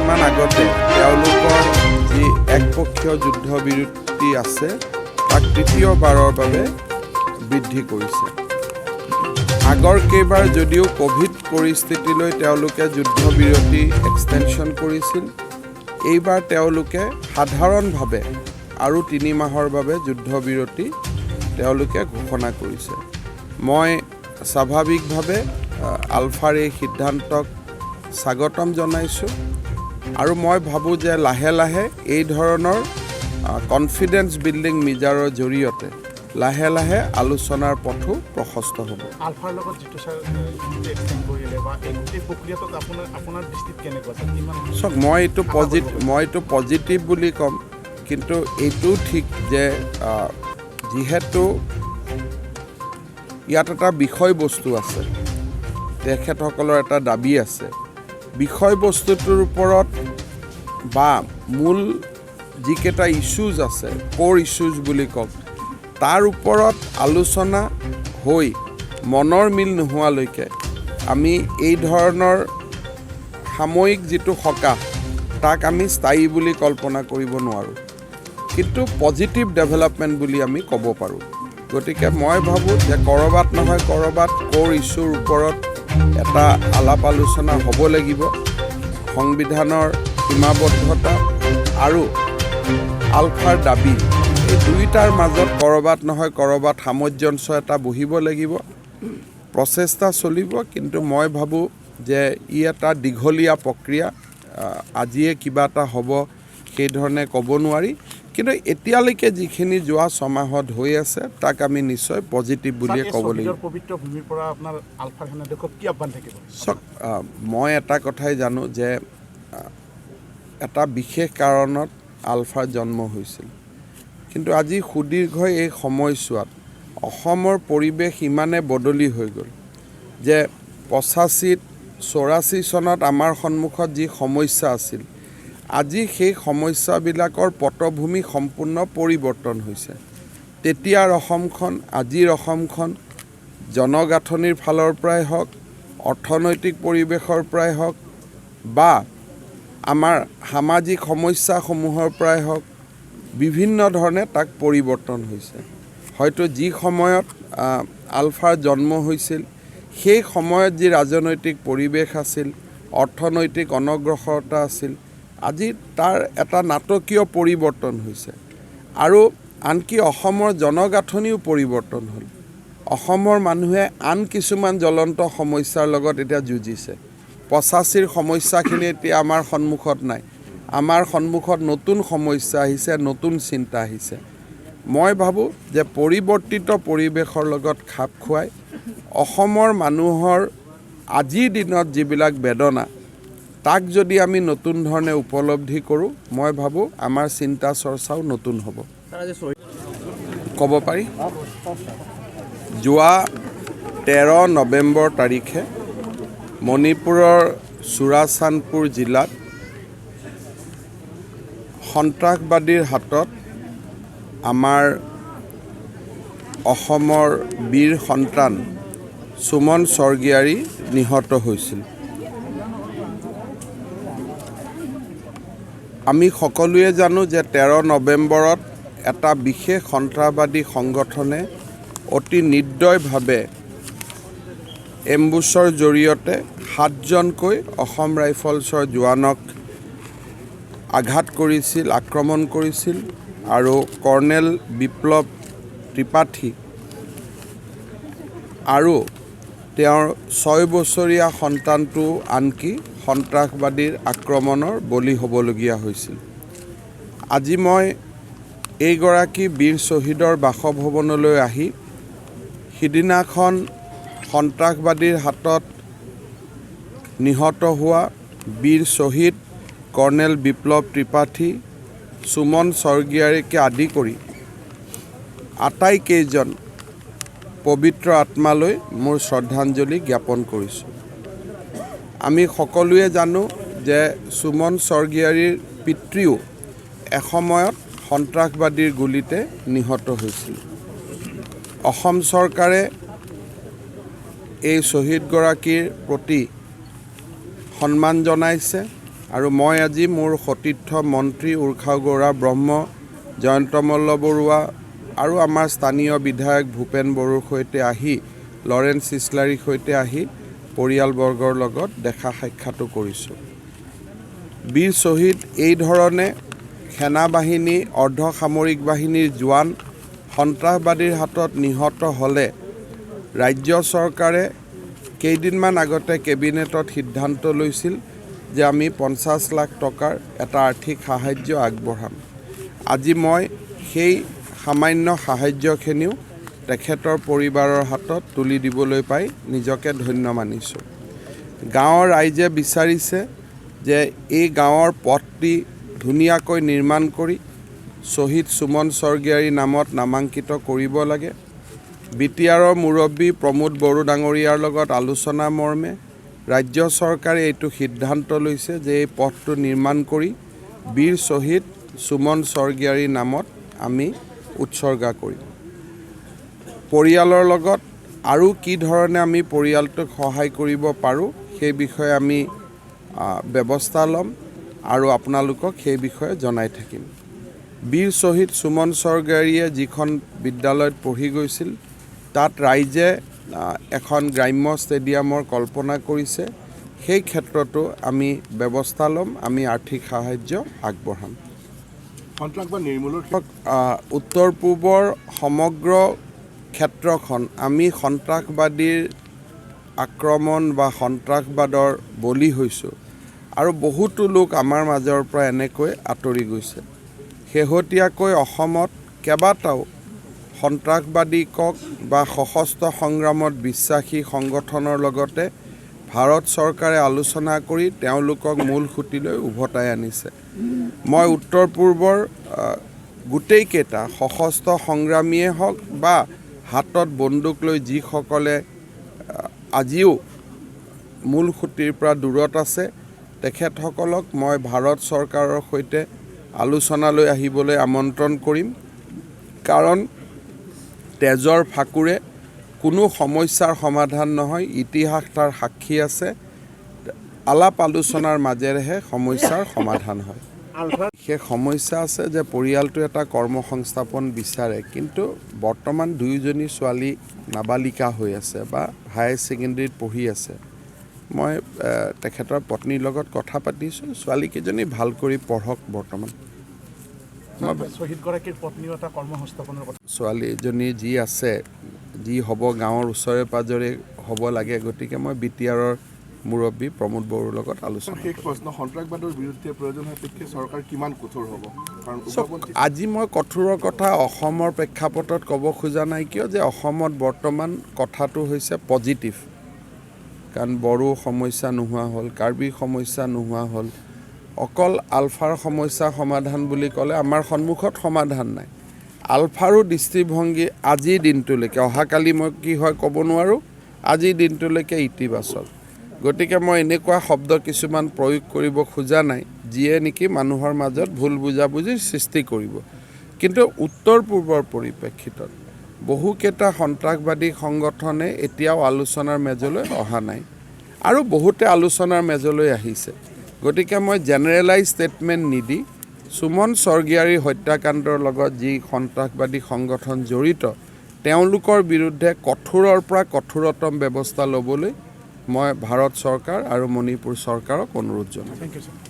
কেইদিনমান আগতে তেওঁলোকৰ যি একপক্ষীয় যুদ্ধবিৰতি আছে তাক তৃতীয়বাৰৰ বাবে বৃদ্ধি কৰিছে। আগৰ কেইবাৰ যদিও কোভিড পৰিস্থিতিলৈ তেওঁলোকে যুদ্ধবিৰতি এক্সটেনশ্যন কৰিছিল, এইবাৰ তেওঁলোকে সাধাৰণভাৱে আৰু 3 মাহৰ বাবে যুদ্ধবিৰতি তেওঁলোকে ঘোষণা কৰিছে। মই স্বাভাৱিকভাৱে আলফাৰ এই সিদ্ধান্তক স্বাগতম জনাইছোঁ আৰু মই ভাবোঁ যে লাহে লাহে এই ধৰণৰ কনফিডেন্স বিল্ডিং মিজাৰৰ জৰিয়তে লাহে লাহে আলোচনাৰ পথো প্ৰশস্ত হ'ব। আলফাৰ লগত যিটো এক্সটেণ্ড কৰিলে বা এই গোটেই প্ৰক্ৰিয়াটোত আপোনাৰ দৃষ্টিত কেনেকুৱা চাওক, মই এইটো পজিটিভ বুলি ক'ম, কিন্তু এইটো ঠিক যে যিহেতু ইয়াত এটা বিষয়বস্তু আছে, তেখেতসকলৰ এটা দাবী আছে, বিষয়বস্তুটোৰ ওপৰত বা মূল যিকেইটা ইছ্যুজ আছে, ক'ৰ ইছ্যুজ বুলি কওক, তাৰ ওপৰত আলোচনা হৈ মনৰ মিল নোহোৱালৈকে আমি এই ধৰণৰ সাময়িক যিটো সকাহ তাক আমি স্থায়ী বুলি কল্পনা কৰিব নোৱাৰোঁ, কিন্তু পজিটিভ ডেভেলপমেণ্ট বুলি আমি ক'ব পাৰোঁ। গতিকে মই ভাবোঁ যে ক'ৰবাত নহয় ক'ৰবাত ক'ৰ ইছ্যুৰ ওপৰত এটা আলাপ আলোচনা হ'ব লাগিব। সংবিধানৰ সীমাবদ্ধতা আৰু আলফাৰ দাবী, এই দুয়োটাৰ মাজত ক'ৰবাত নহয় ক'ৰবাত সামঞ্জস্য এটা বহিব লাগিব, প্ৰচেষ্টা চলিব। কিন্তু মই ভাবোঁ যে ই এটা দীঘলীয়া প্ৰক্ৰিয়া, আজিয়ে কিবা এটা হ'ব সেইধৰণে ক'ব নোৱাৰি, কিন্তু এতিয়ালৈকে যিখিনি যোৱা 6 মাহত হৈ আছে তাক আমি নিশ্চয় পজিটিভ বুলিয়ে ক'ব লাগিব। পবিত্ৰ ভূমিৰ পৰা আপোনাৰ আলফাৰ সেনাধ্যক্ষক কি আহ্বান থাকিব? চাওক, মই এটা কথাই জানো যে এটা বিশেষ কাৰণত আলফাৰ জন্ম হৈছিল, কিন্তু আজি সুদীৰ্ঘ এই সময়ছোৱাত অসমৰ পৰিৱেশ ইমানে বদলি হৈ গ'ল যে 85-84 চনত আমাৰ সন্মুখত যি সমস্যা আছিল, আজি সেই সমস্যাবিলাকৰ পটভূমি সম্পূৰ্ণ পৰিৱৰ্তন হৈছে। তেতিয়াৰ অসমখন, আজিৰ অসমখন জনগাঁথনিৰ ফালৰ পৰাই হওক, অৰ্থনৈতিক পৰিৱেশৰ পৰাই হওক বা আমাৰ সামাজিক সমস্যাসমূহৰ পৰাই হওক, বিভিন্ন ধৰণে তাক পৰিৱৰ্তন হৈছে। হয়তো যি সময়ত আলফাৰ জন্ম হৈছিল সেই সময়ত যি ৰাজনৈতিক পৰিৱেশ আছিল, অৰ্থনৈতিক অনগ্ৰসৰতা আছিল, আজি তাৰ এটা নাটকীয় পৰিৱৰ্তন হৈছে। আৰু আনকি অসমৰ জনগাঁথনিও পৰিৱৰ্তন হ'ল। অসমৰ মানুহে আন কিছুমান জ্বলন্ত সমস্যাৰ লগত এতিয়া যুঁজিছে। 85ৰ সমস্যাখিনি এতিয়া আমাৰ সন্মুখত নাই, আমাৰ সন্মুখত নতুন সমস্যা আহিছে, নতুন চিন্তা আহিছে। মই ভাবোঁ যে পৰিৱৰ্তিত পৰিৱেশৰ লগত খাপ খুৱাই অসমৰ মানুহৰ আজিৰ দিনত যিবিলাক বেদনা তাক যদি আমি নতুন ধৰণে উপলব্ধি কৰোঁ, মই ভাবোঁ আমাৰ চিন্তা চৰ্চাও নতুন হ'ব। ক'ব পাৰি, যোৱা 13 নৱেম্বৰ তাৰিখে মণিপুৰৰ চুৰাচান্দপুৰ জিলাত সন্ত্ৰাসবাদীৰ হাতত আমাৰ অসমৰ বীৰ সন্তান সুমন স্বৰ্গীয়াৰী নিহত হৈছিল। আমি সকলোৱে জানো যে 13 নৱেম্বৰত এটা বিশেষ সন্ত্ৰাসবাদী সংগঠনে অতি নিৰ্দয়ভাৱে এম্বুছৰ জৰিয়তে 7জনকৈ অসম ৰাইফলছৰ জোৱানক আঘাত কৰিছিল, আক্ৰমণ কৰিছিল আৰু কৰ্ণেল বিপ্লৱ ত্ৰিপাঠী আৰু তেওঁৰ 6 বছৰীয়া সন্তানটো আনকি সন্ত্ৰাসবাদীৰ আক্ৰমণৰ বলি হ'বলগীয়া হৈছিল। আজি মই এইগৰাকী বীৰ শ্বহীদৰ বাসভৱনলৈ আহি সিদিনাখন সন্ত্ৰাসবাদীৰ হাতত নিহত হোৱা বীৰ শ্বহীদ কৰ্ণেল বিপ্লৱ ত্ৰিপাঠী, সুমন স্বৰ্গীয়াৰীকে আদি কৰি আটাইকেইজন পবিত্ৰ আত্মালৈ মোৰ শ্ৰদ্ধাঞ্জলি জ্ঞাপন কৰিছোঁ। আমি সকলোৱে জানো যে সুমন স্বৰ্গীয়াৰীৰ পিতৃও এসময়ত সন্ত্ৰাসবাদীৰ গুলীতে নিহত হৈছিল। অসম চৰকাৰে এই শ্বহীদগৰাকীৰ প্ৰতি সন্মান জনাইছে, আৰু মই আজি মোৰ সতীৰ্থ মন্ত্ৰী উৰ্খাও গৌৰা ব্ৰহ্ম, জয়ন্ত মল্ল বৰুৱা আৰু আমাৰ স্থানীয় বিধায়ক ভূপেন বড়োৰ সৈতে আহি লৰেন্স ইছলাৰীৰ সৈতে আহি পৰিয়ালবৰ্গৰ লগত দেখা সাক্ষাতো কৰিছোঁ। বীৰ শ্বহীদ এই ধৰণে সেনাবাহিনী অৰ্ধসামৰিক বাহিনীৰ জোৱান সন্ত্ৰাসবাদীৰ হাতত নিহত হ'লে ৰাজ্য চৰকাৰে কেইদিনমান আগতে কেবিনেটত সিদ্ধান্ত লৈছিল যে আমি 50 লাখ টকাৰ এটা আৰ্থিক সাহায্য আগবঢ়াম। আজি মই সেই সামান্য সাহায্যখিনিও তেখেতৰ পৰিবাৰৰ হাতত তুলি দিবলৈ পাই নিজকে ধন্য মানিছোঁ। গাঁৱৰ ৰাইজে বিচাৰিছে যে এই গাঁৱৰ পথটি ধুনীয়াকৈ নিৰ্মাণ কৰি শ্বহীদ সুমন স্বৰ্গীয়াৰীৰ নামত নামাংকিত কৰিব লাগে। বিটিআৰৰ মুৰব্বী প্ৰমোদ বড়ো ডাঙৰীয়াৰ লগত আলোচনা মৰ্মে ৰাজ্য চৰকাৰে এইটো সিদ্ধান্ত লৈছে যে এই পথটো নিৰ্মাণ কৰি বীৰ শ্বহীদ সুমন স্বৰ্গীয়াৰীৰ নামত আমি উৎসৰ্গা কৰিম। পৰিয়ালৰ লগত আৰু কি ধৰণে আমি পৰিয়ালটোক সহায় কৰিব পাৰোঁ সেই বিষয়ে আমি ব্যৱস্থা ল'ম আৰু আপোনালোকক সেই বিষয়ে জনাই থাকিম। বীৰ শ্বহীদ সুমন স্বৰ্গীয়াৰীয়ে যিখন বিদ্যালয়ত পঢ়ি গৈছিল তাত ৰাইজে এখন গ্ৰাম্য ষ্টেডিয়ামৰ কল্পনা কৰিছে। সেই ক্ষেত্ৰতো আমি ব্যৱস্থা ল'ম, আমি আৰ্থিক সাহায্য আগবঢ়াম। সন্ত্ৰাসবাদ নিৰ্মূলৰ উত্তৰ পূবৰ সমগ্ৰ ক্ষেত্ৰখন আমি সন্ত্ৰাসবাদীৰ আক্ৰমণ বা সন্ত্ৰাসবাদৰ বলি হৈছোঁ আৰু বহুতো লোক আমাৰ মাজৰ পৰা এনেকৈ আঁতৰি গৈছে। শেহতীয়াকৈ অসমত কেইবাটাও সন্ত্ৰাসবাদীকক বা সশস্ত্ৰ সংগ্ৰামত বিশ্বাসী সংগঠনৰ লগতে ভাৰত চৰকাৰে আলোচনা কৰি তেওঁলোকক মূল সুঁতিলৈ উভতাই আনিছে। মই উত্তৰ পূৰ্বৰ গোটেইকেইটা সশস্ত্ৰ সংগ্ৰামীয়ে হওক বা হাতত বন্দুক লৈ যিসকলে আজিও মূল সুঁতিৰ পৰা দূৰত আছে তেখেতসকলক মই ভাৰত চৰকাৰৰ সৈতে আলোচনালৈ আহিবলৈ আমন্ত্ৰণ কৰিম। কাৰণ তেজৰ ফাকুৰে কোনো সমস্যাৰ সমাধান নহয়, ইতিহাস তাৰ সাক্ষী আছে। আলাপ আলোচনাৰ মাজেৰেহে সমস্যাৰ সমাধান হয়। সেই সমস্যা আছে যে পৰিয়ালটো এটা কৰ্মসংস্থাপন বিচাৰে, কিন্তু বৰ্তমান দুয়োজনী ছোৱালী নাবালিকা হৈ আছে বা হায়াৰ ছেকেণ্ডেৰীত পঢ়ি আছে। মই তেখেতৰ পত্নীৰ লগত কথা পাতিছোঁ, ছোৱালীকেইজনী ভাল কৰি পঢ়ক। বৰ্তমান শ্বহীদগৰাকীৰ পত্নীও এটা কৰ্মসংস্থাপনৰ কথা, ছোৱালীজনী যি আছে, যি হ'ব গাঁৱৰ ওচৰে পাঁজৰে হ'ব লাগে। গতিকে মই বিটিআৰৰ মুৰব্বী প্ৰমোদ বড়োৰ লগত আলোচনা শেষ প্ৰশ্ন, সন্ত্ৰাসবাদৰ বিৰুদ্ধে প্ৰয়োজন হোৱা পক্ষে চৰকাৰ কিমান কঠোৰ হ'ব? কাৰণ আজি মই কঠোৰৰ কথা অসমৰ প্ৰেক্ষাপটত ক'ব খোজা নাই, কিয় যে অসমত বৰ্তমান কথাটো হৈছে পজিটিভ। কাৰণ বড়ো সমস্যা নোহোৱা হ'ল, কাৰ্বি সমস্যা নোহোৱা হ'ল, অকল আলফাৰ সমস্যা সমাধান বুলি ক'লে আমাৰ সন্মুখত সমাধান নাই। আলফাৰো দৃষ্টিভংগী আজিৰ দিনটোলৈকে, অহাকালি মই কি হয় ক'ব নোৱাৰোঁ, আজিৰ দিনটোলৈকে ইতিবাচক। গতিকে মই এনেকুৱা শব্দ কিছুমান প্ৰয়োগ কৰিব খোজা নাই যিয়ে নেকি মানুহৰ মাজত ভুল বুজাবুজিৰ সৃষ্টি কৰিব। কিন্তু উত্তৰ পূৰ্বৰ পৰিপ্ৰেক্ষিতত বহুকেইটা সন্ত্ৰাসবাদী সংগঠনে এতিয়াও আলোচনাৰ মেজলৈ অহা নাই আৰু বহুতে আলোচনাৰ মেজলৈ আহিছে। গতিকে মই জেনেৰেলাইজ ষ্টেটমেণ্ট নিদি সুমন স্বৰ্গীয়াৰীৰ হত্যাকাণ্ডৰ লগত যি সন্ত্ৰাসবাদী সংগঠন জড়িত তেওঁলোকৰ বিৰুদ্ধে কঠোৰৰ পৰা কঠোৰতম ব্যৱস্থা ল'বলৈ মই ভাৰত চৰকাৰ আৰু মণিপুৰ চৰকাৰক অনুৰোধ জনাম। Thank you sir.